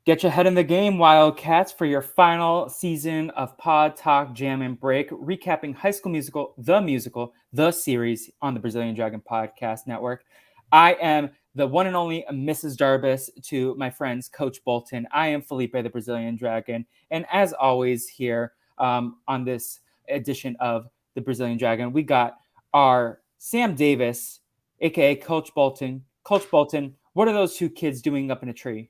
Get your head in the game, Wildcats, for your final season of Pod Talk Jam and Break, recapping High School Musical, the series on the Brazilian Dragon Podcast Network. I am the one and only Mrs. Darbus to my friends, Coach Bolton. I am Felipe, the Brazilian Dragon. And as always, here on this edition of the Brazilian Dragon, we got our Sam Davis, aka Coach Bolton. Coach Bolton, what are those two kids doing up in a tree?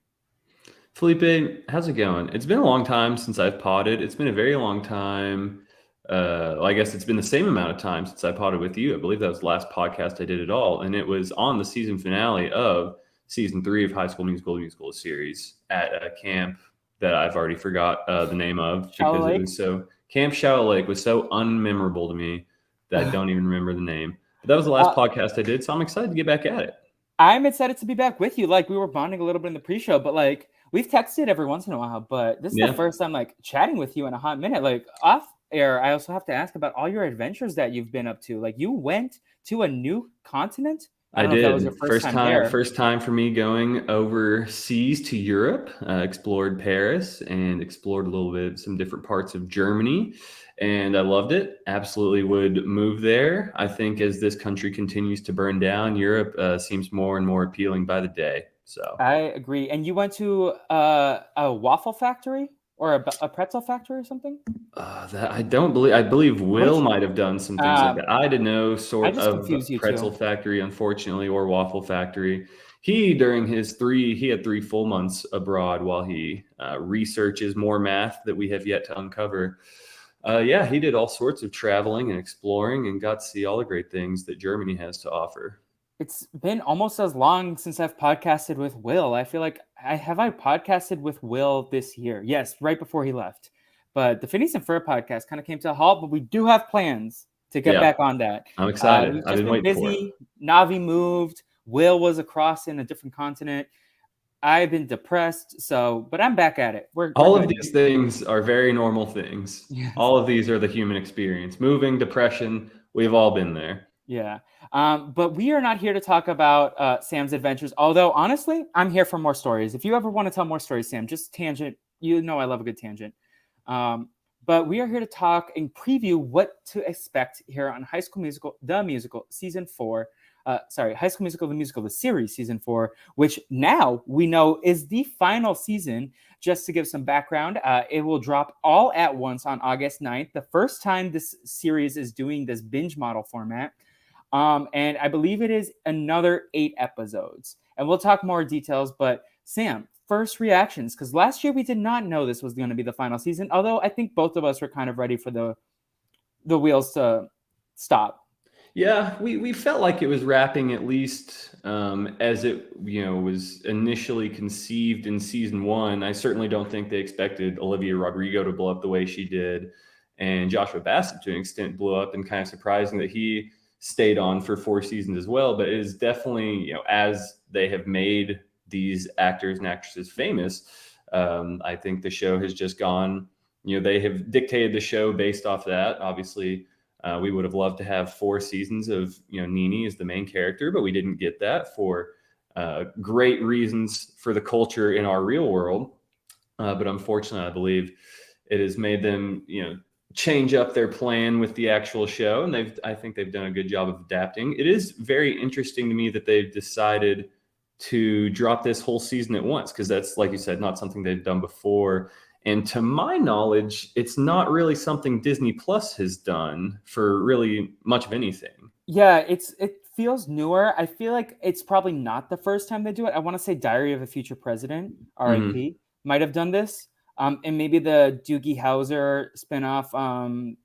Felipe, how's it going? It's been a long time since I've potted. It's been a very long time. I guess it's been the same amount of time since I potted with you. I believe that was the last podcast I did at all. And it was on the season finale of season 3 of High School Musical series at a camp that I've already forgot the name of because it was so Camp Shallow Lake was so unmemorable to me that I don't even remember the name. But that was the last podcast I did, so I'm excited to get back at it. I'm excited to be back with you. Like, we were bonding a little bit in the pre-show, but like we've texted every once in a while, but this is the first time like chatting with you in a hot minute. Like off air, I also have to ask about all your adventures that you've been up to. Like, you went to a new continent. I did. That was your first time for me going overseas to Europe. Explored Paris and explored a little bit some different parts of Germany, and I loved it. Absolutely would move there. I think as this country continues to burn down, Europe seems more and more appealing by the day. So I agree. And you went to a waffle factory or a pretzel factory or something? That I don't believe. I believe Will might have done some things like that. I did no sort of pretzel factory, unfortunately, or waffle factory. He had 3 full months abroad while he researches more math that we have yet to uncover. He did all sorts of traveling and exploring and got to see all the great things that Germany has to offer. It's been almost as long since I've podcasted with Will. I feel like I podcasted with Will this year. Yes, right before he left. But the Phineas and Fer podcast kind of came to a halt, but we do have plans to get back on that. I'm excited. We've just been busy. Navi moved. Will was across in a different continent. I've been depressed, but I'm back at it. All of these things are very normal things. Yes. All of these are the human experience. Moving, depression, we've all been there. Yeah. But we are not here to talk about Sam's adventures. Although, honestly, I'm here for more stories. If you ever want to tell more stories, Sam, just tangent. You know I love a good tangent. But we are here to talk and preview what to expect here on High School Musical, the Musical, Season 4. High School Musical, the Musical, the series, Season 4, which now we know is the final season. Just to give some background, it will drop all at once on August 9th. The first time this series is doing this binge model format. And I believe it is another 8 episodes. And we'll talk more details. But Sam, first reactions, because last year we did not know this was going to be the final season. Although I think both of us were kind of ready for the wheels to stop. Yeah, we felt like it was wrapping at least as it was initially conceived in season 1. I certainly don't think they expected Olivia Rodrigo to blow up the way she did, and Joshua Bassett to an extent blew up, and kind of surprising that he stayed on for 4 seasons as well. But it is definitely, as they have made these actors and actresses famous, I think the show has just gone, they have dictated the show based off that. Obviously, we would have loved to have 4 seasons of, Nene as the main character, but we didn't get that for great reasons for the culture in our real world. But unfortunately, I believe it has made them, change up their plan with the actual show. And I think they've done a good job of adapting. It is very interesting to me that they've decided to drop this whole season at once, because that's, like you said, not something they've done before. And to my knowledge, it's not really something Disney Plus has done for really much of anything. Yeah, it feels newer. I feel like it's probably not the first time they do it. I want to say Diary of a Future President, R.I.P., might have done this. And maybe the Doogie Howser spinoff,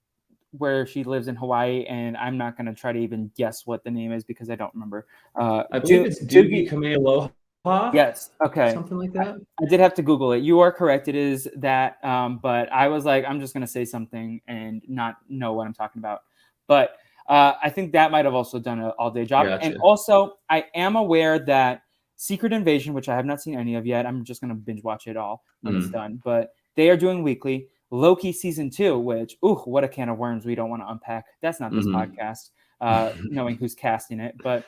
where she lives in Hawaii, and I'm not going to try to even guess what the name is because I don't remember. I believe it's Doogie Kamealoha. Yes. Okay. Something like that. I did have to Google it. You are correct. It is that. But I was like, I'm just going to say something and not know what I'm talking about. But I think that might have also done an all-day job. Gotcha. And also, I am aware that Secret Invasion, which I have not seen any of yet, I'm just going to binge watch it all when it's done. But they are doing weekly. Loki season 2, which, what a can of worms we don't want to unpack. That's not this podcast, knowing who's casting it. But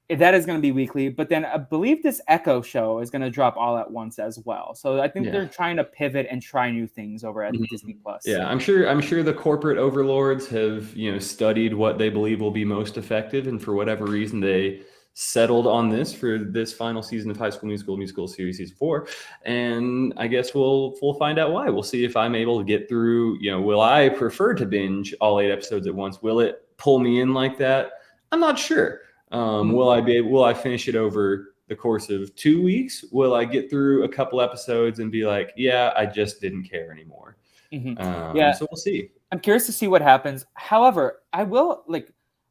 that is going to be weekly, but then I believe this Echo show is going to drop all at once as well. So I think Yeah. they're trying to pivot and try new things over at Mhm. Disney Plus. Yeah, I'm sure the corporate overlords have, studied what they believe will be most effective, and for whatever reason they settled on this for this final season of High School Musical series season 4. And I guess we'll find out why. We'll see if I'm able to get through, will I prefer to binge all 8 episodes at once? Will it pull me in like that? I'm not sure. Will I finish it over the course of 2 weeks? Will I get through a couple episodes and be like, yeah, I just didn't care anymore? Yeah, So we'll see. I'm curious to see what happens. However, I will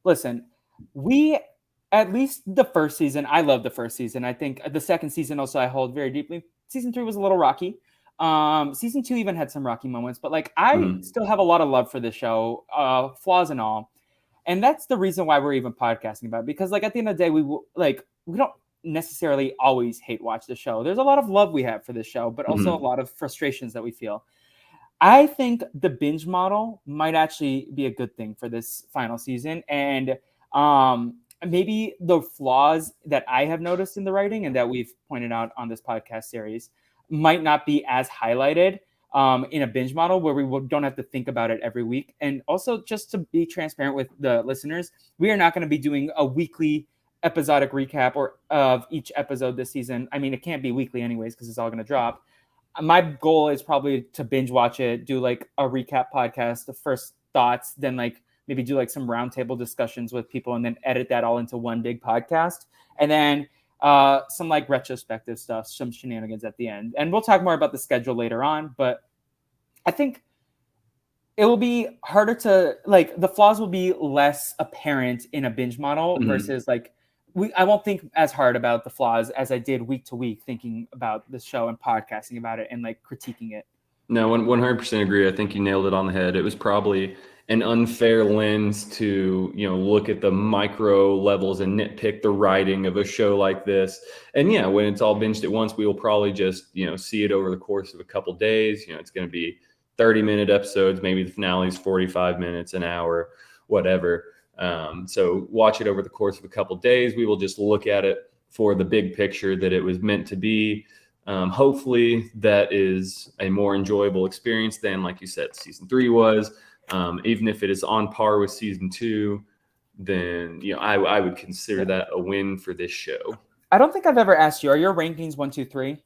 listen. We at least the first season. I love the first season. I think the second season also I hold very deeply. Season 3 was a little rocky. Season 2 even had some rocky moments, but I still have a lot of love for the show, flaws and all. And that's the reason why we're even podcasting about it, because at the end of the day, we don't necessarily always hate watch the show. There's a lot of love we have for this show, but also a lot of frustrations that we feel. I think the binge model might actually be a good thing for this final season. And maybe the flaws that I have noticed in the writing and that we've pointed out on this podcast series might not be as highlighted in a binge model where we don't have to think about it every week. And also, just to be transparent with the listeners, we are not going to be doing a weekly episodic recap of each episode this season. I mean, it can't be weekly anyways because it's all going to drop. My goal is probably to binge watch it, do a recap podcast, the first thoughts, then maybe do some roundtable discussions with people, and then edit that all into one big podcast. And then some retrospective stuff, some shenanigans at the end. And we'll talk more about the schedule later on, but I think it will be harder to the flaws will be less apparent in a binge model versus I won't think as hard about the flaws as I did week to week thinking about the show and podcasting about it and critiquing it. No, 100% agree. I think you nailed it on the head. It was probably an unfair lens to, look at the micro levels and nitpick the writing of a show like this. And yeah, when it's all binged at once, we will probably just, see it over the course of a couple days. It's going to be 30-minute episodes, maybe the finale's 45 minutes, an hour, whatever. So watch it over the course of a couple days. We will just look at it for the big picture that it was meant to be. Hopefully that is a more enjoyable experience than, like you said, season 3 was. Even if it is on par with season 2, then I would consider that a win for this show. I don't think I've ever asked you, are your rankings 1, 2, 3?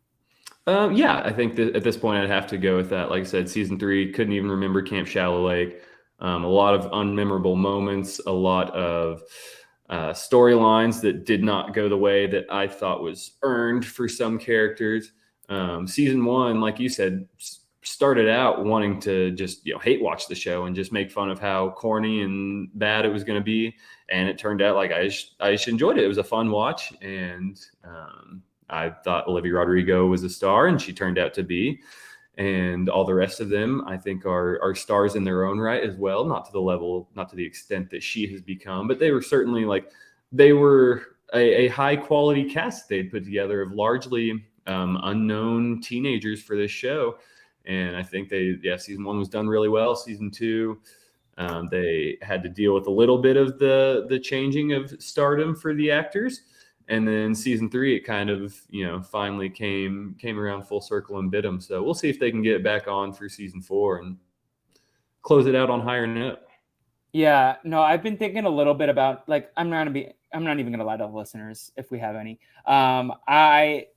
Yeah, I think that at this point I'd have to go with that. Like I said, season 3, couldn't even remember Camp Shallow Lake. A lot of unmemorable moments, a lot of storylines that did not go the way that I thought was earned for some characters. Season 1, like you said, started out wanting to just hate watch the show and just make fun of how corny and bad it was going to be, and it turned out I just enjoyed it. It was a fun watch, and I thought Olivia Rodrigo was a star, and she turned out to be. And all the rest of them, I think, are stars in their own right as well. Not to the extent that she has become, but they were certainly they were a high quality cast they'd put together of largely unknown teenagers for this show. And I think season 1 was done really well. Season 2, they had to deal with a little bit of the changing of stardom for the actors. And then season 3, it kind of, finally came around full circle and bit them. So we'll see if they can get it back on through season 4 and close it out on higher note. Yeah, no, I've been thinking a little bit about I'm not even gonna lie to the listeners if we have any. I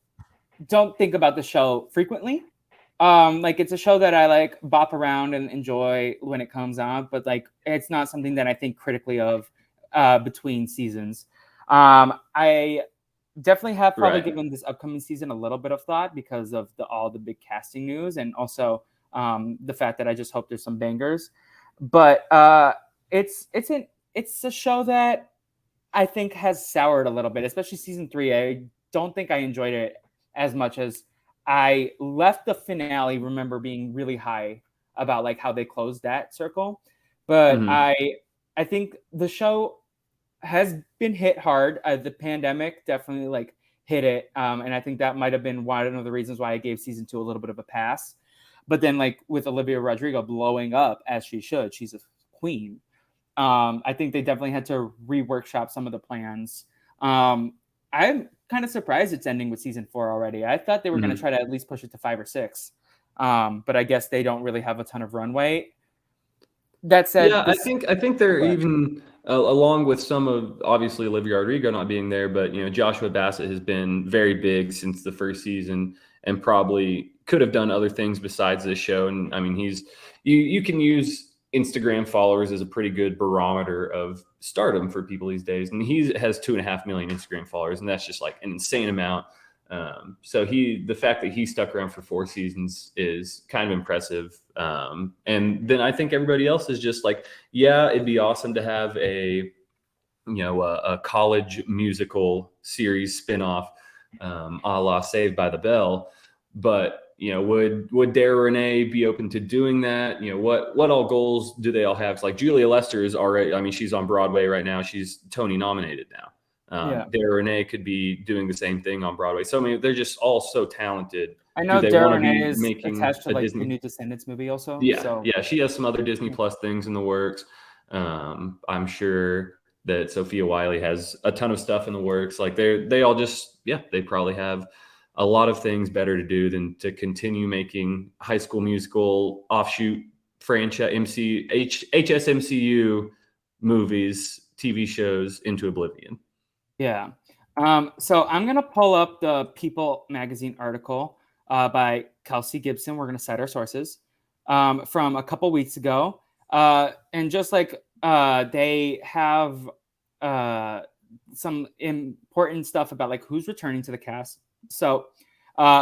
don't think about the show frequently. It's a show that I bop around and enjoy when it comes on, but it's not something that I think critically of between seasons. I definitely have probably given this upcoming season a little bit of thought because of all the big casting news, and also the fact that I just hope there's some bangers. But it's a show that I think has soured a little bit, especially season 3. I don't think I enjoyed it as much as I left the finale. Remember being really high about how they closed that circle, but I think the show has been hit hard. The pandemic definitely hit it, and I think that might have been one of the reasons why I gave season 2 a little bit of a pass. But then with Olivia Rodrigo blowing up as she should, she's a queen. I think they definitely had to reworkshop some of the plans I'm kind of surprised it's ending with season 4 already. I thought they were going to try to at least push it to 5 or 6, but I guess they don't really have a ton of runway. That said, Yeah, I think they're even along with some of obviously Olivia Rodrigo not being there, but Joshua Bassett has been very big since the first season and probably could have done other things besides this show. And I mean, you can use Instagram followers as a pretty good barometer of stardom for people these days, and he has 2.5 million Instagram followers, and that's just like an insane amount. So the fact that he stuck around for 4 seasons is kind of impressive. And then I think everybody else is just like, yeah, it'd be awesome to have a college musical series spinoff, a la Saved by the Bell. But would Dara Renee be open to doing that? What all goals do they all have? It's like Julia Lester is already. I mean, she's on Broadway right now. She's Tony nominated now. Dara Renee could be doing the same thing on Broadway. So I mean, they're just all so talented. I know Dara Renee is attached to like the new Descendants movie also. Yeah, yeah, she has some other Disney Plus things in the works. I'm sure that Sophia Wiley has a ton of stuff in the works. Like they all just they probably have a lot of things better to do than to continue making High School Musical offshoot franchise HSMCU movies, TV shows into oblivion. Yeah. So I'm going to pull up the People magazine article by Kelsey Gibson. We're going to cite our sources from a couple weeks ago. And just like they have some important stuff about like who's returning to the cast. So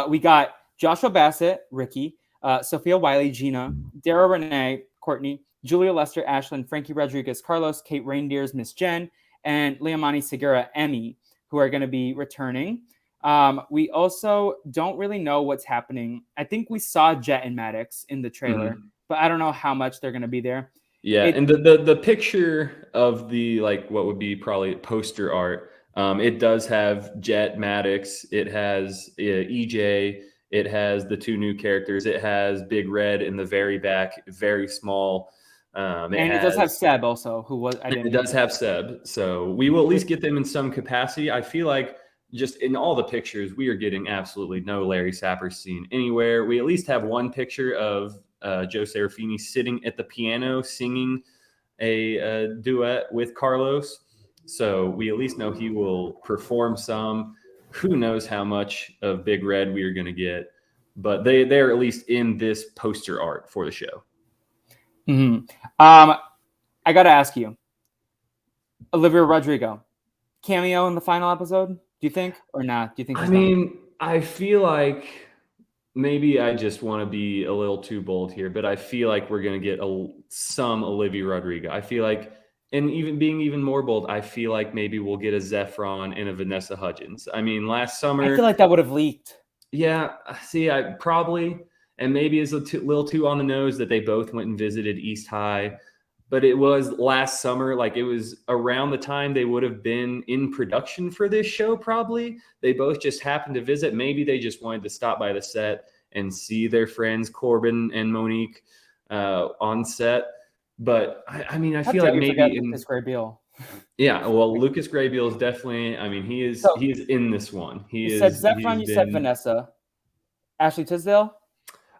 we got Joshua Bassett, Ricky, Sophia Wiley, Gina, Dara Renee, Courtney, Julia Lester, Ashlyn, Frankie Rodriguez, Carlos, Kate Reindeers, Miss Jen, and Leomani Segura, Emmy, who are going to be returning. We also don't really know what's happening. I think we saw Jet and Maddox in the trailer, but I don't know how much they're going to be there. Yeah, and the picture of the like what would be probably poster art, it does have Jet, Maddox, it has EJ, it has the 2 new characters, it has Big Red in the very back, very small. It does have Seb also, who was it does have Seb, so we will at least get them in some capacity. I feel like just in all the pictures, we are getting absolutely no Larry Saperstein anywhere. We at least have one picture of Joe Serafini sitting at the piano singing a duet with Carlos, so we at least know he will perform some. Who knows how much of Big Red we are going to get, but they're at least in this poster art for the show. I gotta ask you, Olivia Rodrigo, cameo in the final episode, do you think, or not? Do you think? I mean, I feel like maybe I just want to be a little too bold here, but I feel like we're going to get some Olivia Rodrigo. I feel like, and even being even more bold, I feel like maybe we'll get a Zephron and a Vanessa Hudgens. I mean, last summer, I feel like that would have leaked. Yeah, see, I probably, and maybe it's a little too on the nose that they both went and visited East High, but it was last summer. Like it was around the time they would have been in production for this show. Probably they both just happened to visit. Maybe they just wanted to stop by the set and see their friends Corbin and Monique on set. But I mean, I feel like maybe Lucas Grabeel. Yeah, well, Lucas Grabeel is definitely. I mean, he is in this one. You said Zephron. You said Vanessa. Ashley Tisdale.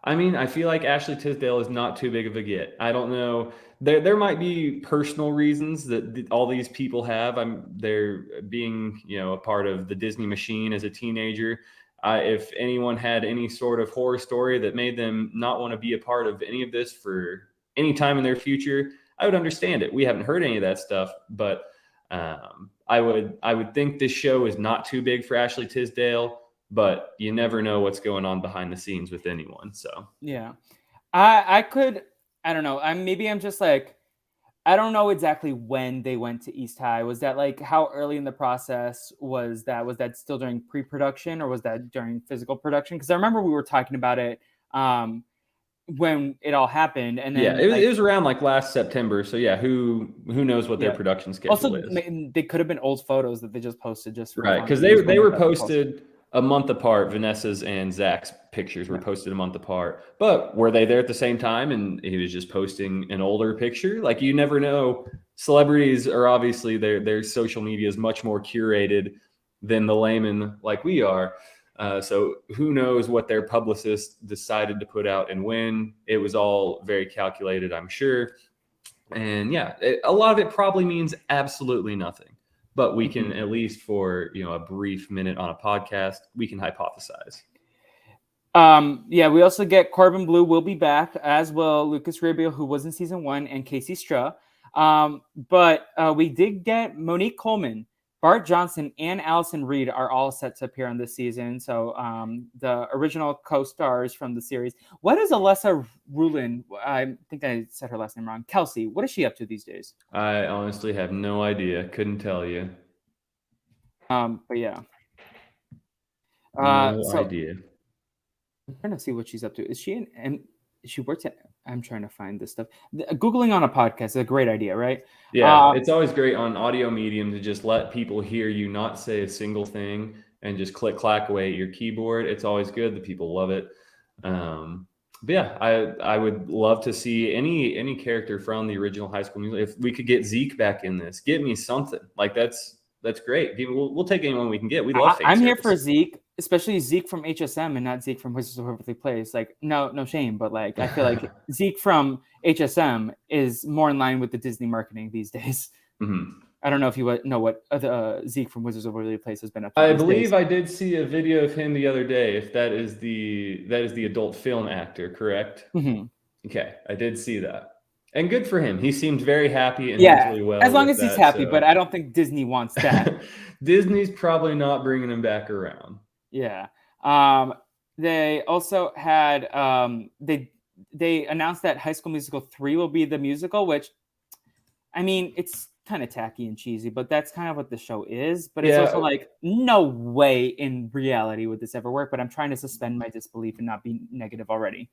I mean, I feel like Ashley Tisdale is not too big of a get. I don't know. There might be personal reasons that all these people have. They're being, a part of the Disney machine as a teenager. If anyone had any sort of horror story that made them not want to be a part of any of this for any time in their future, I would understand it. We haven't heard any of that stuff, but I would think this show is not too big for Ashley Tisdale. But you never know what's going on behind the scenes with anyone. So yeah, I don't know. I'm just like, I don't know exactly when they went to East High. Was that like how early in the process was that? Was that still during pre-production or was that during physical production? Because I remember we were talking about it when it all happened, and then it was around like last September. So yeah, who knows what their production schedule is? They could have been old photos that they just posted just right, because they were posted a month apart. Vanessa's and Zach's pictures were posted a month apart, but were they there at the same time? And he was just posting an older picture. Like, you never know. Celebrities are obviously their social media is much more curated than the layman like we are. So who knows what their publicist decided to put out and when. It was all very calculated, I'm sure. And yeah, a lot of it probably means absolutely nothing. But we can, at least for a brief minute on a podcast, we can hypothesize. Yeah, we also get Corbin Bleu will be back, as will Lucas Rubio, who was in season 1, and Casey Stra. But we did get Monique Coleman, Bart Johnson, and Allison Reed are all set to appear on this season. So the original co-stars from the series. What is Alessa Rulin? I think I said her last name wrong. Kelsey. What is she up to these days? I honestly have no idea. Couldn't tell you. But yeah. No idea. I'm trying to see what she's up to. Is she in? And she works at. I'm trying to find this stuff. Googling on a podcast is a great idea, right? Yeah, it's always great on audio medium to just let people hear you not say a single thing and just click clack away at your keyboard. It's always good. The people love it. But yeah, I would love to see any character from the original High School Musical. If we could get Zeke back in this, get me something like that's great. We'll take anyone we can get. We love. I'm here for Zeke, especially Zeke from HSM and not Zeke from Wizards of Waverly Place. Like, no shame, but like I feel like Zeke from HSM is more in line with the Disney marketing these days. Mm-hmm. I don't know if you know what Zeke from Wizards of Waverly Place has been up to. I believe I did see a video of him the other day. If that is the adult film actor, correct? Mm-hmm. Okay, I did see that. And good for him. He seemed very happy and mentally well. As long as he's happy, but I don't think Disney wants that. Disney's probably not bringing him back around. Yeah. They also had they announced that High School Musical 3 will be the musical, which, I mean, it's kind of tacky and cheesy, but that's kind of what the show is. But it's also like, no way in reality would this ever work. But I'm trying to suspend my disbelief and not be negative already.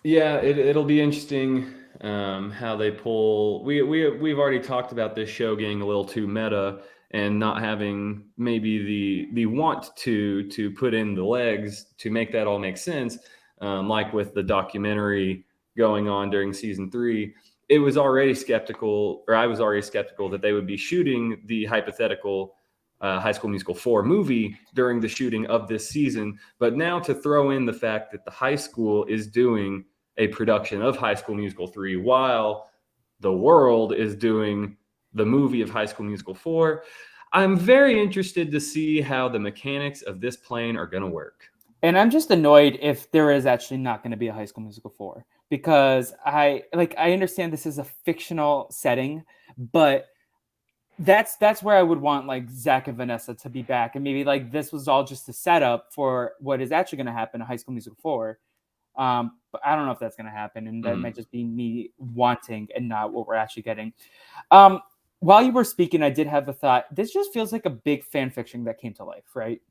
Yeah, it'll be interesting how they pull. We've already talked about this show getting a little too meta and not having maybe the want to put in the legs to make that all make sense. Like with the documentary going on during season 3, I was already skeptical that they would be shooting the hypothetical High School Musical 4 movie during the shooting of this season. But now to throw in the fact that the high school is doing a production of High School Musical 3 while the world is doing the movie of High School Musical 4, I'm very interested to see how the mechanics of this plane are going to work. And I'm just annoyed if there is actually not going to be a High School Musical 4, because I understand this is a fictional setting, but that's where I would want like Zach and Vanessa to be back, and maybe like this was all just a setup for what is actually going to happen in High School Musical 4. But I don't know if that's going to happen, and that might just be me wanting and not what we're actually getting. While you were speaking, I did have a thought. This just feels like a big fan fiction that came to life, right?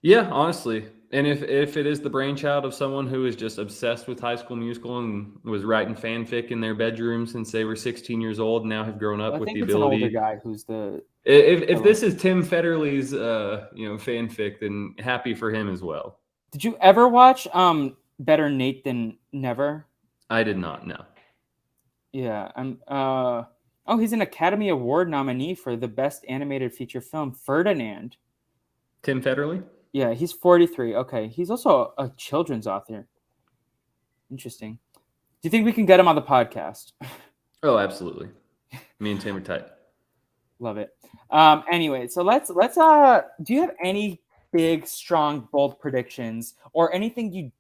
Yeah, honestly. And if it is the brainchild of someone who is just obsessed with High School Musical and was writing fanfic in their bedroom since they were 16 years old and now have grown up with the ability. It's an older guy who's the. If this is Tim Federley's fanfic, then happy for him as well. Did you ever watch Better Nate Than Never? I did not. No. Yeah, he's an Academy Award nominee for the Best Animated Feature Film, Ferdinand. Tim Federley? Yeah, he's 43. Okay, he's also a children's author. Interesting. Do you think we can get him on the podcast? Oh, absolutely. Me and Tim are tight. Love it. Anyway, so let's do you have any big, strong, bold predictions or anything you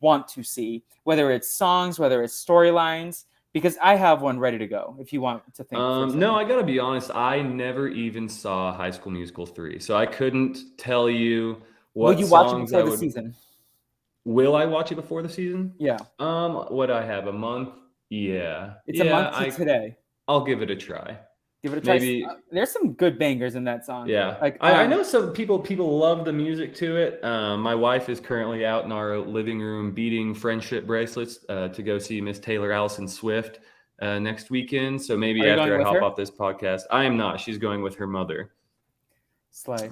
want to see, whether it's songs, whether it's storylines? Because I have one ready to go if you want to think. No, I got to be honest. I never even saw High School Musical 3, so I couldn't tell you what Will you watch it before the season? Will I watch it before the season? Yeah. What I have, a month? Yeah. It's a month to today. I'll give it a try. Give it a try. Maybe there's some good bangers in that song. Yeah, like I know some people love the music to it. My wife is currently out in our living room beating friendship bracelets to go see Miss Taylor Allison Swift next weekend. So maybe after I hop off this podcast, I am not. She's going with her mother. Slay.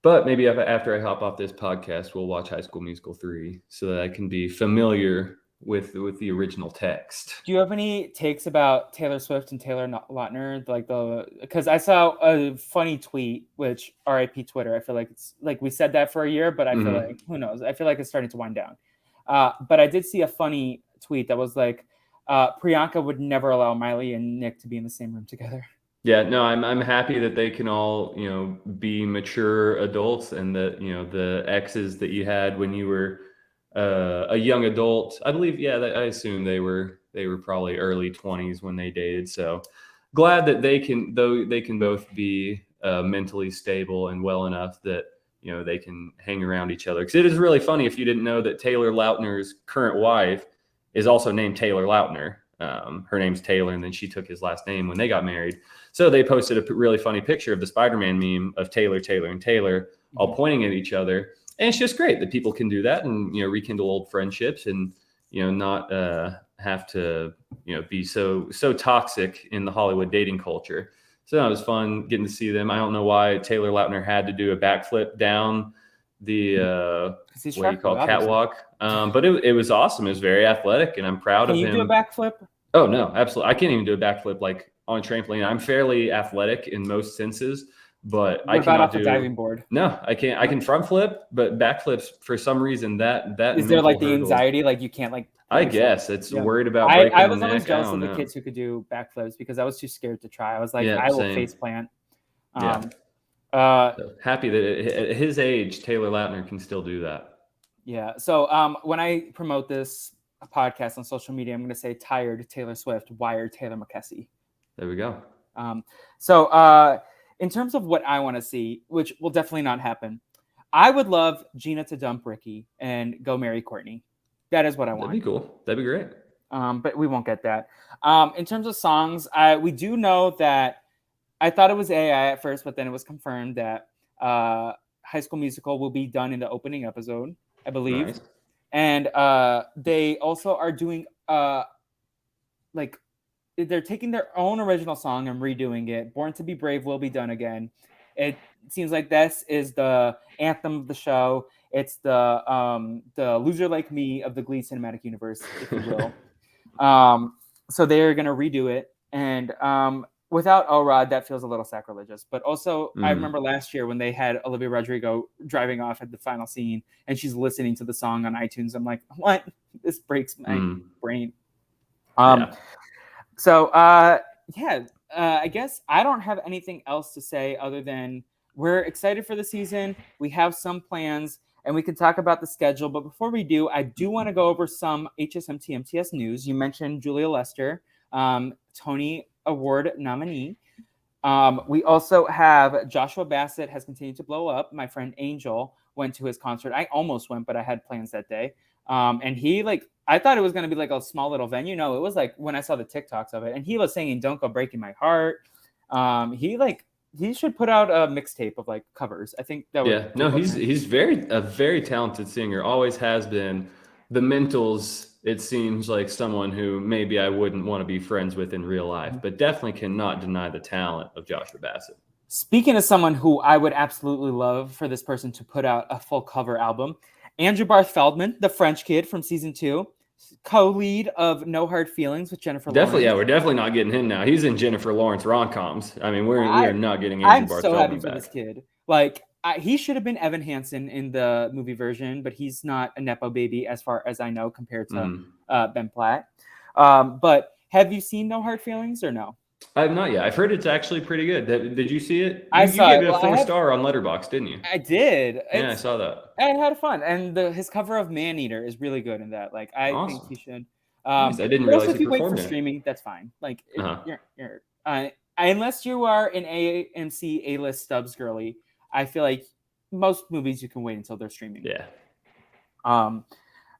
But maybe after I hop off this podcast, we'll watch High School Musical 3 so that I can be familiar with the original text. Do you have any takes about Taylor Swift and Taylor Lautner? Because I saw a funny tweet, which RIP Twitter. I feel like it's like we said that for a year, but I feel like, who knows? I feel like it's starting to wind down. But I did see a funny tweet that was like, Priyanka would never allow Miley and Nick to be in the same room together. Yeah, no, I'm happy that they can all, be mature adults, and that, the exes that you had when you were a young adult, I believe, I assume they were probably early 20s when they dated. So glad that they can both be mentally stable and well enough that, they can hang around each other. Because it is really funny if you didn't know that Taylor Lautner's current wife is also named Taylor Lautner. Her name's Taylor, and then she took his last name when they got married. So they posted a really funny picture of the Spider-Man meme of Taylor, and Taylor all pointing at each other. And it's just great that people can do that and, rekindle old friendships and, not have to, be so toxic in the Hollywood dating culture. So it was fun getting to see them. I don't know why Taylor Lautner had to do a backflip down the what do you call catwalk, but it was awesome. It was very athletic, and I'm proud of him. Can you do a backflip? Oh no, absolutely. I can't even do a backflip like on a trampoline. I'm fairly athletic in most senses, but I cannot off the diving board. No, I can't. I can front flip, but backflips for some reason that is there like the anxiety, like you can't like. I guess it's worried about breaking I was the always neck. jealous of the kids who could do backflips because I was too scared to try. I was like, I will face plant. So happy that at his age, Taylor Lautner can still do that. Yeah. So when I promote this podcast on social media, I'm going to say tired Taylor Swift, wired Taylor McKessie. There we go. So in terms of what I want to see, which will definitely not happen, I would love Gina to dump Ricky and go marry Courtney. That is what I want. That'd be cool. That'd be great. But we won't get that. In terms of songs, we do know that I thought it was AI at first, but then it was confirmed that High School Musical will be done in the opening episode, I believe. Nice. And they also are doing they're taking their own original song and redoing it. Born to Be Brave will be done again. It seems like this is the anthem of the show. It's the loser like me of the Glee cinematic universe, if you will. So they're going to redo it. And without Rod, that feels a little sacrilegious. But also, I remember last year when they had Olivia Rodrigo driving off at the final scene and she's listening to the song on iTunes. I'm like, what? This breaks my brain. So, I guess I don't have anything else to say other than we're excited for the season. We have some plans and we can talk about the schedule. But before we do, I do want to go over some HSMTMTS news. You mentioned Julia Lester, Tony Award nominee. We also have Joshua Bassett has continued to blow up. My friend Angel went to his concert. I almost went, but I had plans that day. And he I thought it was going to be like a small little venue. No, it was like when I saw the TikToks of it, and he was singing "Don't Go Breaking My Heart." He should put out a mixtape of like covers. I think that would. Yeah, no, he's a very talented singer. Always has been. The Mentals, it seems like someone who maybe I wouldn't want to be friends with in real life, but definitely cannot deny the talent of Joshua Bassett. Speaking of someone who I would absolutely love for this person to put out a full cover album, Andrew Barth Feldman, the French kid from season 2, co-lead of No Hard Feelings with Jennifer Lawrence. Definitely, yeah, we're definitely not getting him now. He's in Jennifer Lawrence rom-coms. I mean, we are not getting Andrew Barth Feldman back. I'm so happy for this kid. He should have been Evan Hansen in the movie version, but he's not a Nepo baby as far as I know compared to Ben Platt. But have you seen No Hard Feelings or no? I have not yet. I've heard it's actually pretty good. Did you see it? I saw you gave it a 4-star on Letterboxd, didn't you? I did. Yeah, I saw that. I had fun. And his cover of Maneater is really good in that. I think he should. Nice. I didn't realize if you wait for streaming, that's fine. Unless you are an AMC A-list Stubbs girly, I feel like most movies you can wait until they're streaming. Yeah. And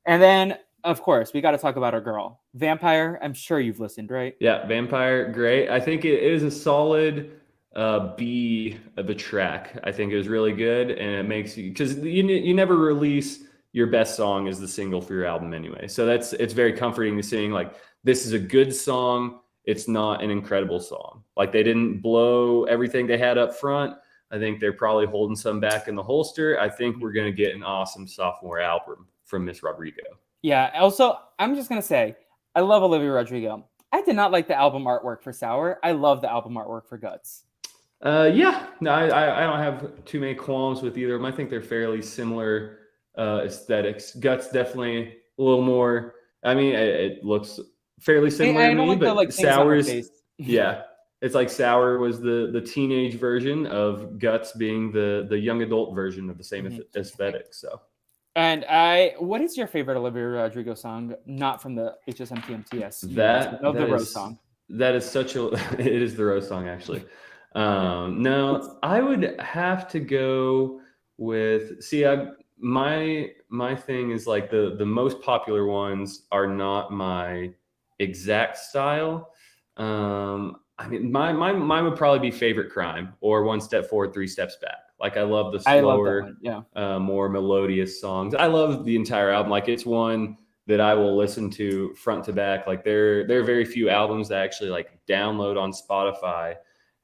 then, of course, we got to talk about our girl. Vampire, I'm sure you've listened, right? Yeah, Vampire, great. I think it is a solid B of a track. I think it was really good, and it makes you, because you never release your best song as the single for your album anyway. So it's very comforting to sing, like, this is a good song. It's not an incredible song. Like, they didn't blow everything they had up front. I think they're probably holding some back in the holster. I think we're going to get an awesome sophomore album from Miss Rodrigo. Yeah. Also, I'm just going to say, I love Olivia Rodrigo. I did not like the album artwork for Sour. I love the album artwork for Guts. Yeah, no, I don't have too many qualms with either of them. I think they're fairly similar aesthetics. Guts definitely a little more. I mean, it looks fairly similar to I don't me, like but the like things on her Sour's, face. yeah, it's like Sour was the teenage version of Guts being the young adult version of the same aesthetic. So. And what is your favorite Olivia Rodrigo song? Not from the HSMTMTS universe, but the Rose song. That is such a. It is the Rose song, actually. No, I would have to go with. See, my thing is like the most popular ones are not my exact style. I mean, mine would probably be Favorite Crime or One Step Forward, Three Steps Back. Like I love the slower, more melodious songs. I love the entire album. Like it's one that I will listen to front to back. Like there are very few albums that I actually like download on Spotify.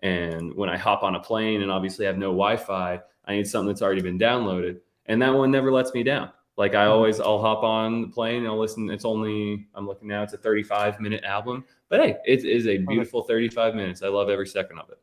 And when I hop on a plane and obviously have no Wi-Fi, I need something that's already been downloaded. And that one never lets me down. Like I'll hop on the plane and I'll listen. I'm looking now, it's a 35-minute album. But hey, it is a beautiful 35 minutes. I love every second of it.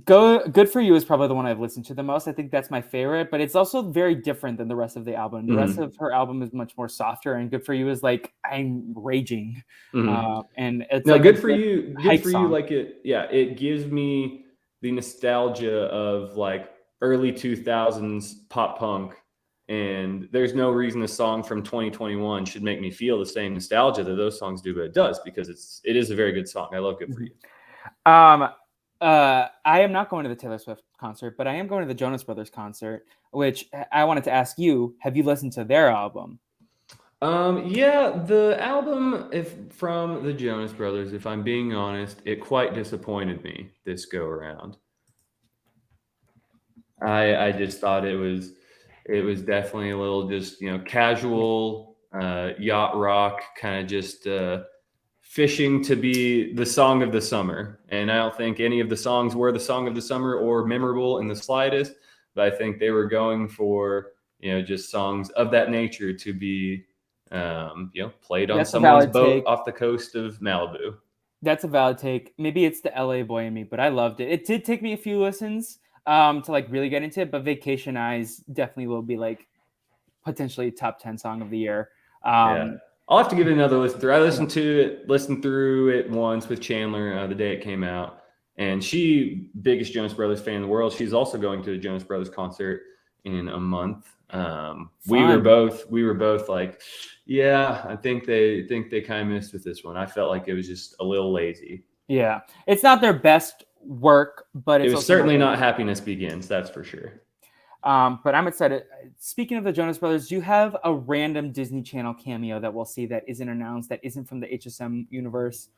Good For You is probably the one I've listened to the most. I think that's my favorite, but it's also very different than the rest of the album. The rest of her album is much more softer, and Good For You is like I'm raging. And it's no, like Good For You. Good For song. You, like it gives me the nostalgia of like early 2000s pop punk. And there's no reason a song from 2021 should make me feel the same nostalgia that those songs do, but it does because it is a very good song. I love Good For You. I am not going to the Taylor Swift concert, but I am going to the Jonas Brothers concert, which I wanted to ask you, have you listened to their album? Yeah, the album from the Jonas Brothers, if I'm being honest, it quite disappointed me this go around. I just thought it was definitely a little just, casual yacht rock, kind of just fishing to be the song of the summer. And I don't think any of the songs were the song of the summer or memorable in the slightest, but I think they were going for, just songs of that nature to be, played on someone's boat off the coast of Malibu. That's a valid take. Maybe it's the LA boy in me, but I loved it. It did take me a few listens to like really get into it, but Vacation Eyes definitely will be like potentially top 10 song of the year. Yeah. I'll have to give it another listen through. I listened through it once with Chandler the day it came out, and she, biggest Jonas Brothers fan in the world. She's also going to the Jonas Brothers concert in a month. We were both like, yeah, I think they kind of missed with this one. I felt like it was just a little lazy. Yeah, it's not their best work, but it was certainly not Happiness Begins, that's for sure. But I'm excited. Speaking of the Jonas Brothers, do you have a random Disney Channel cameo that we'll see that isn't announced, that isn't from the HSM universe?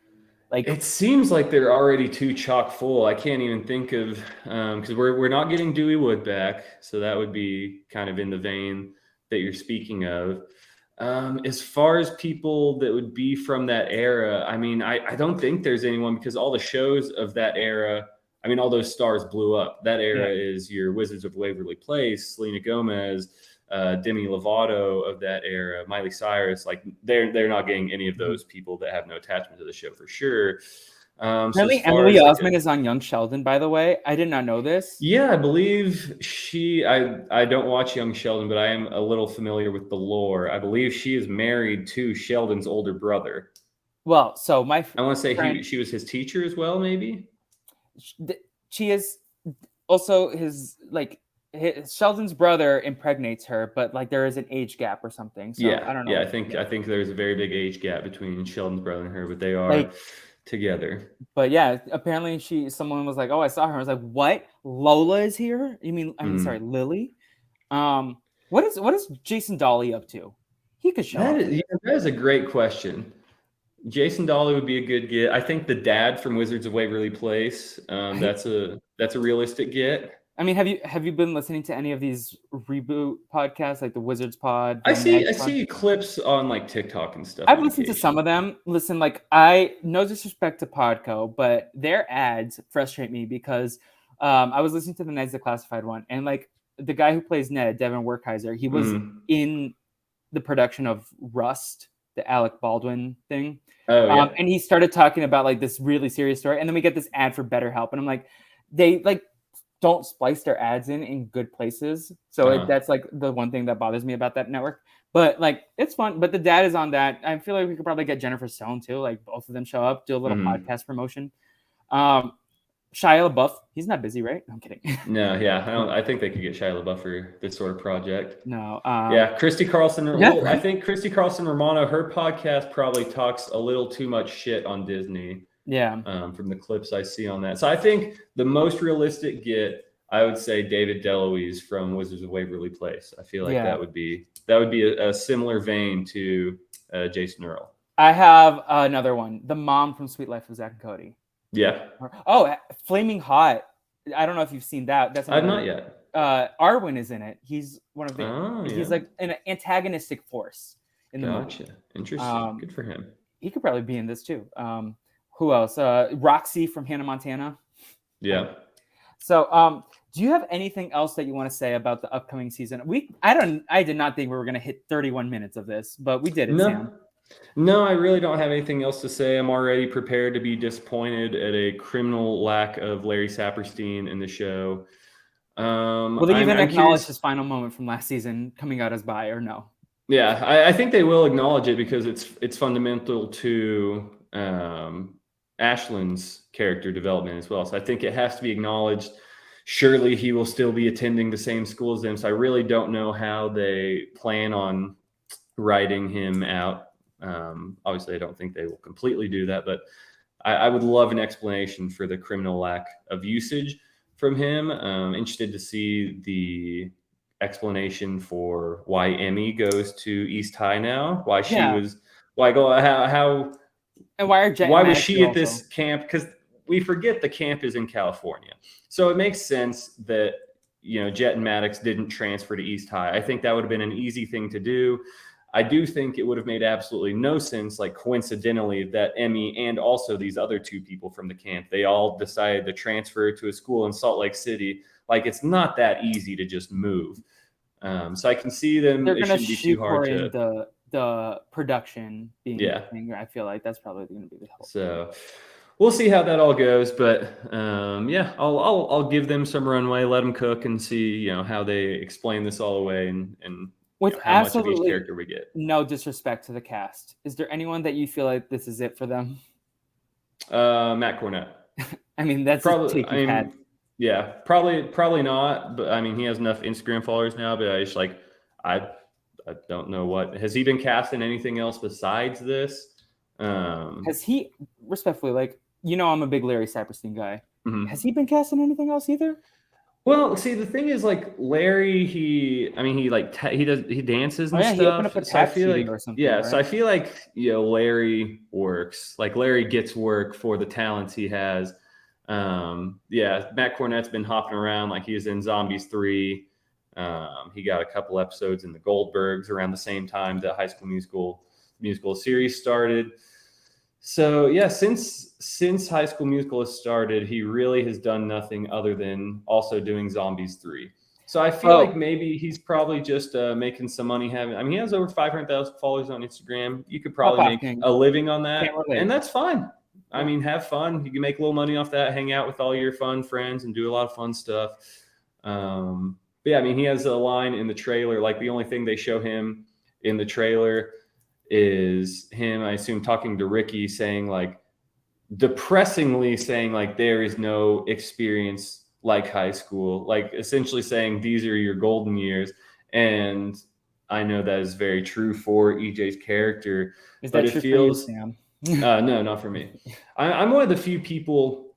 Like, it seems like they're already too chock full. I can't even think of because we're not getting Dewey Wood back, so that would be kind of in the vein that you're speaking of. As far as people that would be from that era, I mean, I don't think there's anyone, because all the shows of that era, I mean, all those stars blew up. That era is your Wizards of Waverly Place, Selena Gomez, Demi Lovato of that era, Miley Cyrus. Like they're not getting any of those people that have no attachment to the show for sure. Really, Emily Osment is on Young Sheldon, by the way. I did not know this. Yeah, I believe I don't watch Young Sheldon, but I am a little familiar with the lore. I believe she is married to Sheldon's older brother. Well, so I want to say she was his teacher as well, maybe. She is also Sheldon's brother impregnates her, but like there is an age gap or something. So I don't know. Yeah, I think there's a very big age gap between Sheldon's brother and her, but they are together. But yeah, apparently someone was like, "Oh, I saw her." I was like, "What? Lola is here? You mean sorry, Lily?" What is Jason Dolly up to? He could show up. That is a great question. Jason Dolly would be a good get. I think the dad from Wizards of Waverly Place. That's a realistic get. I mean, have you been listening to any of these reboot podcasts, like the Wizards Pod? I see clips on like TikTok and stuff. I've listened to some of them. Listen, like no disrespect to Podco, but their ads frustrate me because I was listening to the Ned's Declassified one, and like the guy who plays Ned, Devin Werkheiser, he was in the production of Rust, the Alec Baldwin thing. And he started talking about like this really serious story, and then we get this ad for BetterHelp, and I'm like, they like don't splice their ads in good places, so that's like the one thing that bothers me about that network. But like it's fun. But the dad is on that. I feel like we could probably get Jennifer Stone too. Like both of them show up, do a little podcast promotion. Shia LaBeouf, he's not busy, right? No, I'm kidding. No, yeah, I think they could get Shia LaBeouf for this sort of project. No, yeah, Christy Carlson. Well, I think Christy Carlson Romano, her podcast probably talks a little too much shit on Disney. Yeah. From the clips I see on that, so I think the most realistic get, I would say, David DeLuise from Wizards of Waverly Place. I feel like that would be a similar vein to Jason Earl. I have another one, the mom from Sweet Life of Zack and Cody. Yeah. Oh, Flaming Hot. I don't know if you've seen that. That's I've not yet. Arwen is in it. He's one of the. He's like an antagonistic force in the movie. Gotcha. Interesting. Good for him. He could probably be in this too. Who else? Roxy from Hannah Montana. Yeah. So, do you have anything else that you want to say about the upcoming season? I did not think we were going to hit 31 minutes of this, but we did it, Sam. No, I really don't have anything else to say. I'm already prepared to be disappointed at a criminal lack of Larry Saperstein in the show. Will they even acknowledge his final moment from last season coming out as bi, or no? Yeah, I think they will acknowledge it because it's fundamental to Ashlyn's character development as well. So I think it has to be acknowledged. Surely he will still be attending the same school as them. So I really don't know how they plan on writing him out. Obviously, I don't think they will completely do that, but I would love an explanation for the criminal lack of usage from him. Interested to see the explanation for why Emmy goes to East High now. Why she was? Why go? How? And why was she at this camp? Because we forget the camp is in California, so it makes sense that Jet and Maddox didn't transfer to East High. I think that would have been an easy thing to do. I do think it would have made absolutely no sense, like coincidentally, that Emmy and also these other two people from the camp, they all decided to transfer to a school in Salt Lake City. Like, it's not that easy to just move. So I can see them. They're going to shoehorn in the production being the thing. I feel like that's probably going to be the help. So we'll see how that all goes, but I'll give them some runway, let them cook, and see how they explain this all away and with how much of each character we get. No disrespect to the cast, is there anyone that you feel like this is it for them? Matt Cornett. I mean, that's probably. Probably not. But I mean, he has enough Instagram followers now. But I just I don't know what has he been cast in anything else besides this. Has he, respectfully, I'm a big Larry Saperstein guy. Mm-hmm. Has he been cast in anything else either? Well, see, the thing is, Larry, he dances and stuff. So I feel like, right? So I feel like, Larry works. Like, Larry gets work for the talents he has. Matt Cornett's been hopping around. Like, he was in Zombies 3. He got a couple episodes in the Goldbergs around the same time the High School Musical series started. So yeah, since High School Musical has started, he really has done nothing other than also doing Zombies 3. So I feel like maybe he's probably just making some money. He has over 500,000 followers on Instagram. You could probably make a living on that, and that's fine. I mean, have fun. You can make a little money off that. Hang out with all your fun friends and do a lot of fun stuff. But yeah, I mean, he has a line in the trailer. Like, the only thing they show him in the trailer is him, I assume, talking to Ricky, saying depressingly saying there is no experience like high school, essentially saying these are your golden years. And I know that is very true for EJ's character. Is that true for you, Sam? No, not for me. I'm one of the few people.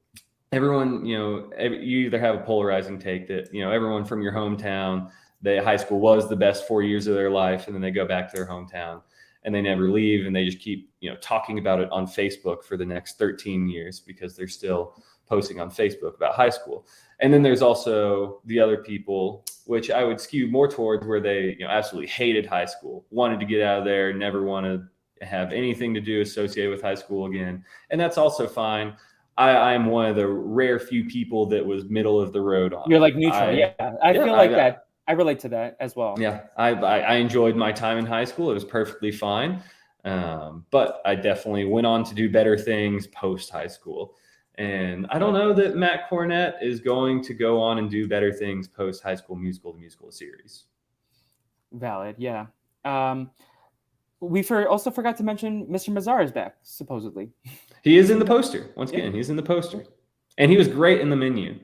Everyone, you either have a polarizing take that everyone from your hometown, high school was the best 4 years of their life, and then they go back to their hometown and they never leave, and they just keep talking about it on Facebook for the next 13 years because they're still posting on Facebook about high school. And then there's also the other people, which I would skew more towards, where they absolutely hated high school, wanted to get out of there, never want to have anything to do associated with high school again. And that's also fine. I'm one of the rare few people that was middle of the road on You're it. like neutral. I feel like that. I relate to that as well. Yeah, I enjoyed my time in high school. It was perfectly fine. But I definitely went on to do better things post high school. And I don't know that Matt Cornett is going to go on and do better things post High School Musical, the musical series. Valid, yeah. We also forgot to mention Mr. Mazar is back, supposedly. He is in the poster. Once again, he's in the poster. And he was great in the menu.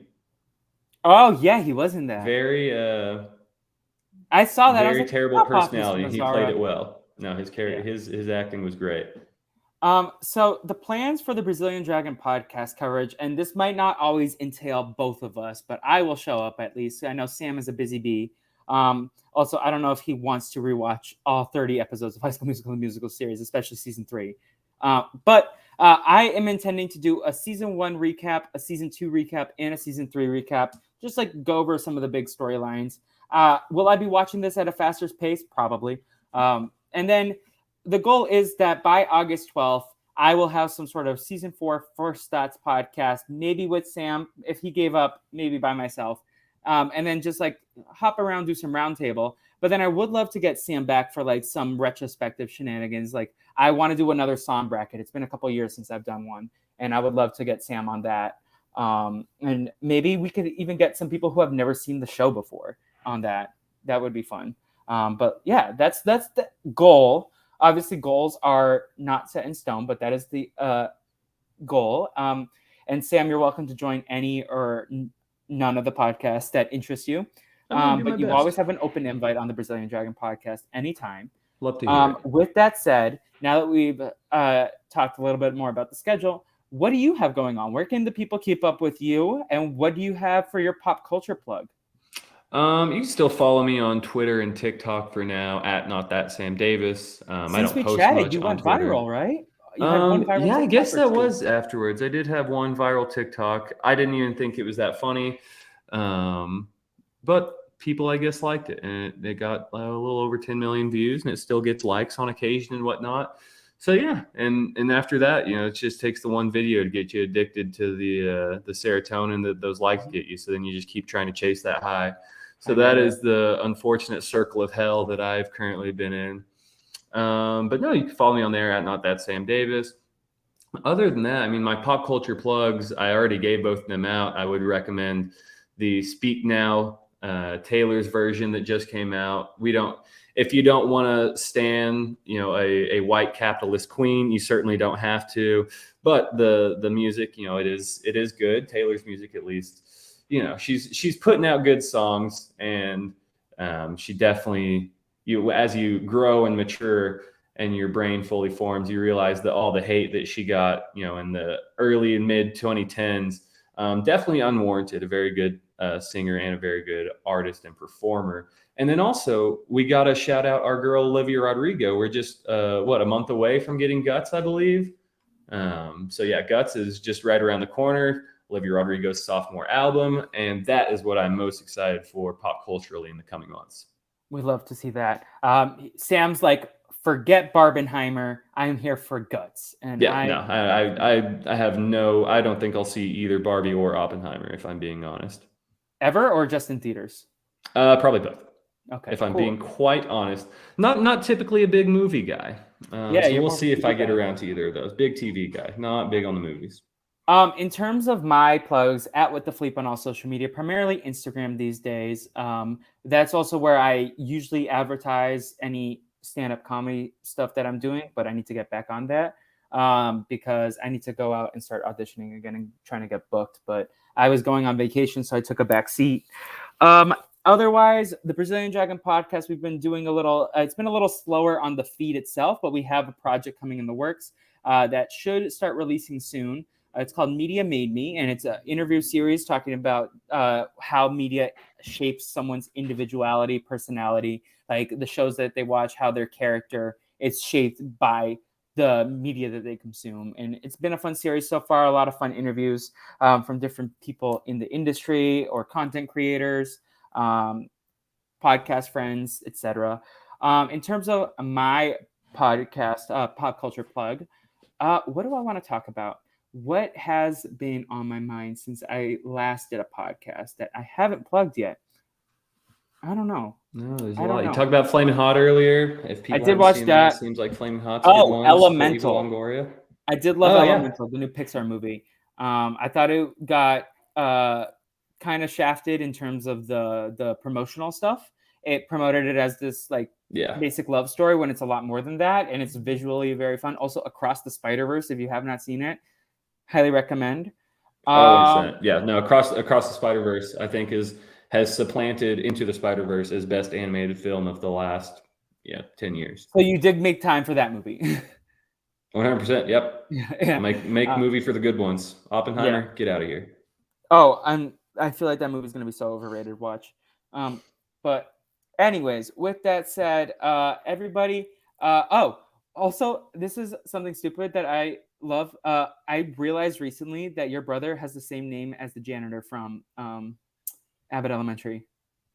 Oh, yeah, he was in that. Very I saw that. Very I was like, terrible personality. He played it well. No, his acting was great. So the plans for the Brazilian Dragon podcast coverage, and this might not always entail both of us, but I will show up at least. I know Sam is a busy bee. Also, I don't know if he wants to rewatch all 30 episodes of High School Musical, the musical series, especially season 3. But I am intending to do a season 1 recap, a season 2 recap, and a season 3 recap. Just like go over some of the big storylines. Will I be watching this at a faster pace? Probably. And then the goal is that by August 12th, I will have some sort of season 4 First Thoughts podcast, maybe with Sam, if he gave up, maybe by myself. And then just like hop around, do some roundtable. But then I would love to get Sam back for like some retrospective shenanigans. Like I want to do another song bracket. It's been a couple of years since I've done one, and I would love to get Sam on that. And maybe we could even get some people who have never seen the show before on that. That would be fun. But yeah, that's the goal. Obviously, goals are not set in stone, but that is the goal. And Sam, you're welcome to join any or none of the podcasts that interest you. But you always have an open invite on the Brazilian Dragon podcast anytime. Love to hear it. With that said, now that we've talked a little bit more about the schedule, what do you have going on? Where can the people keep up with you? And what do you have for your pop culture plug? You can still follow me on Twitter and TikTok for now at Not That Sam Davis. I don't post much you on went Twitter. viral, right? You had one viral yeah, TikTok I guess that was afterwards. I did have one viral TikTok. I didn't even think it was that funny, but people, I guess, liked it, and it got a little over 10 million views, and it still gets likes on occasion and whatnot. So yeah, and after that, it just takes the one video to get you addicted to the serotonin that those likes get you. So then you just keep trying to chase that high. So that is the unfortunate circle of hell that I've currently been in. But no, you can follow me on there at Not That Sam Davis. Other than that, I mean, my pop culture plugs, I already gave both of them out. I would recommend the Speak Now Taylor's version that just came out. If you don't want to stand, a white capitalist queen, you certainly don't have to. But the music, it is good. Taylor's music, at least. She's putting out good songs, and she definitely, as you grow and mature and your brain fully forms, you realize that all the hate that she got, in the early and mid 2010s, definitely unwarranted. A very good singer and a very good artist and performer. And then also we got to shout out our girl Olivia Rodrigo. We're just a month away from getting Guts, I believe. So yeah, Guts is just right around the corner. Olivia Rodrigo's sophomore album, and that is what I'm most excited for pop culturally in the coming months. We love to see that. Sam's like, forget Barbenheimer. I'm here for Guts. And I don't think I'll see either Barbie or Oppenheimer, if I'm being honest. Ever, or just in theaters? Probably both. Okay. If I'm being quite honest, not typically a big movie guy. So we'll see if I get around to either of those. Big TV guy, not big on the movies. In terms of my plugs, at With the Fleep on all social media, primarily Instagram these days. That's also where I usually advertise any stand-up comedy stuff that I'm doing, but I need to get back on that because I need to go out and start auditioning again and trying to get booked. But I was going on vacation, so I took a back seat. Otherwise, the Brazilian Dragon podcast, we've been doing it's been a little slower on the feed itself, but we have a project coming in the works that should start releasing soon. It's called Media Made Me, and it's an interview series talking about how media shapes someone's individuality, personality, like the shows that they watch, how their character is shaped by the media that they consume. And it's been a fun series so far, a lot of fun interviews from different people in the industry or content creators, podcast friends, etc. In terms of my podcast, pop culture plug, what do I want to talk about? what has been on my mind since I last did a podcast that I haven't plugged yet? I don't know. No, there's a I lot. don't You know. talked about Flaming Hot earlier. If I people did haven't watch seen that, it that. seems like Flaming Hot's a good Oh, one. For Eva Elemental. Longoria. I did love Oh yeah, Elemental, the new Pixar movie. I thought it got kind of shafted in terms of the promotional stuff. It promoted it as this like yeah. basic love story when it's a lot more than that, and it's visually very fun. Also, Across the Spider-Verse, if you have not seen it, highly recommend. Oh, Um, 100%. Yeah, no, across the Spider-Verse, I think has supplanted Into the Spider-Verse as best animated film of the last 10 years. so you did make time for that movie. 100%. Yep. Yeah. Make movie for the good ones. Yeah. Oppenheimer, get out of here. Oh, I feel like that movie's gonna be so overrated. Watch. But anyways, with that said, everybody. Also, this is something stupid that I love. I realized recently that your brother has the same name as the janitor from Abbott Elementary.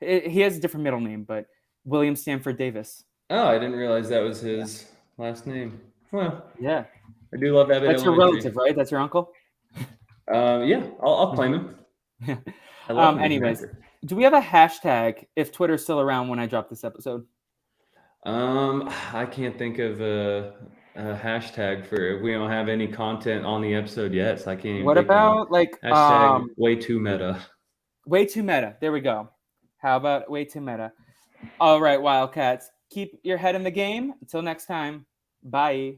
He has a different middle name, but William Stanford Davis. Oh, I didn't realize that was his last name. Well, Yeah, I do love Abbott that's your Elementary. relative, right? That's your uncle. Yeah, I'll claim him. Yeah. I love him as an Anyways, actor. do we have a hashtag if Twitter's still around when I drop this episode? I can't think of a hashtag for. We don't have any content on the episode yet, so I can't even What think of one. about like Hashtag way too meta. way too meta? There we go. How about way too meta? All right, Wildcats, keep your head in the game. Until next time, bye.